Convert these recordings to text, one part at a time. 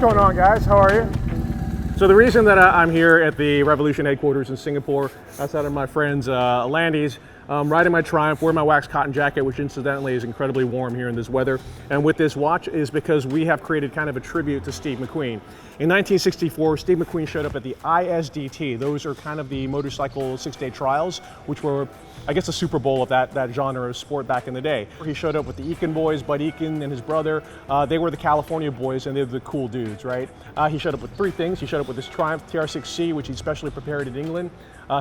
going on, guys? How are you? So the reason that I'm here at the Revolution headquarters in Singapore, outside of my friend's Landy's, riding my Triumph, wearing my wax cotton jacket, which incidentally is incredibly warm here in this weather, and with this watch is because we have created kind of a tribute to Steve McQueen. In 1964, Steve McQueen showed up at the ISDT. Those are kind of the motorcycle six-day trials, which were, I guess, the Super Bowl of that genre of sport back in the day. He showed up with the Eakin boys, Bud Eakin and his brother. They were the California boys, and they were the cool dudes, right? He showed up with three things. He showed up with his Triumph TR6C, which he specially prepared in England,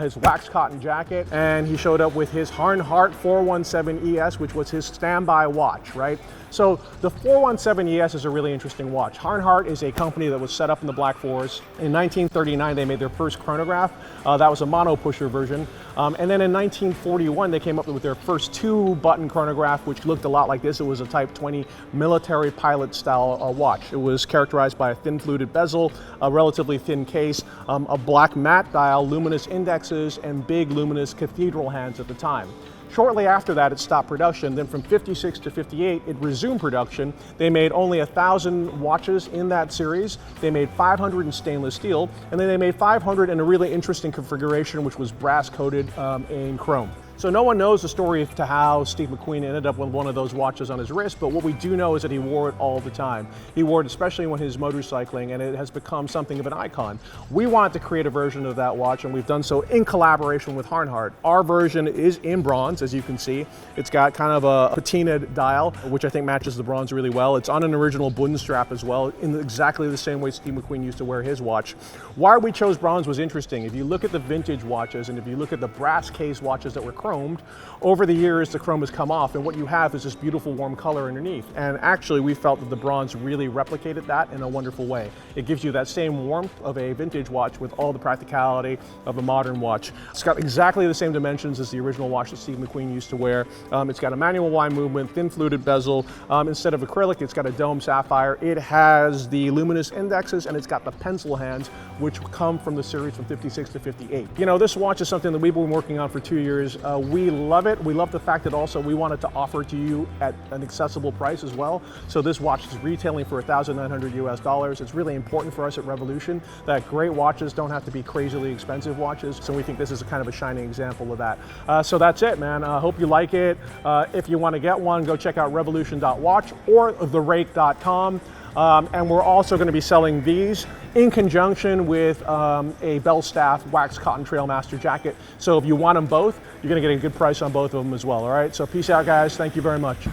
his wax cotton jacket, and he showed up with his Hanhart 417 ES, which was his standby watch, right? So the 417 ES is a really interesting watch. Hanhart is a company that was set up in the Black Forest. In 1939, they made their first chronograph. That was a mono pusher version. And then in 1941, they came up with their first two-button chronograph, which looked a lot like this. It was a Type 20 military pilot style watch. It was characterized by a thin fluted bezel, a relatively thin case, a black matte dial, luminous indexes, and big luminous cathedral hands at the time. Shortly after that, it stopped production. Then from 56 to 58, it resumed production. They made only 1,000 watches in that series. They made 500 in stainless steel, and then they made 500 in a really interesting configuration, which was brass coated in chrome. So no one knows the story to how Steve McQueen ended up with one of those watches on his wrist, but what we do know is that he wore it all the time. He wore it especially when he was motorcycling, and it has become something of an icon. We wanted to create a version of that watch, and we've done so in collaboration with Hanhart. Our version is in bronze, as you can see. It's got kind of a patinaed dial, which I think matches the bronze really well. It's on an original Bund strap as well, in exactly the same way Steve McQueen used to wear his watch. Why we chose bronze was interesting. If you look at the vintage watches, and if you look at the brass case watches that were chromed, over the years the chrome has come off, and what you have is this beautiful warm color underneath. And actually we felt that the bronze really replicated that in a wonderful way. It gives you that same warmth of a vintage watch with all the practicality of a modern watch. It's got exactly the same dimensions as the original watch that Steve McQueen used to wear. It's got a manual wind movement, thin fluted bezel. Instead of acrylic, it's got a dome sapphire. It has the luminous indexes, and it's got the pencil hands, which come from the series from 56 to 58. You know, this watch is something that we've been working on for 2 years. We love it. We love the fact that also we wanted to offer it to you at an accessible price as well. So this watch is retailing for $1,900 US. It's really important for us at Revolution that great watches don't have to be crazily expensive watches. So we think this is a kind of a shining example of that. So that's it, man. I hope you like it. If you want to get one, go check out revolution.watch or therake.com. And we're also going to be selling these in conjunction with a Belstaff wax cotton Trailmaster jacket. So if you want them both, you're going to get a good price on both of them as well. All right. So peace out, guys. Thank you very much.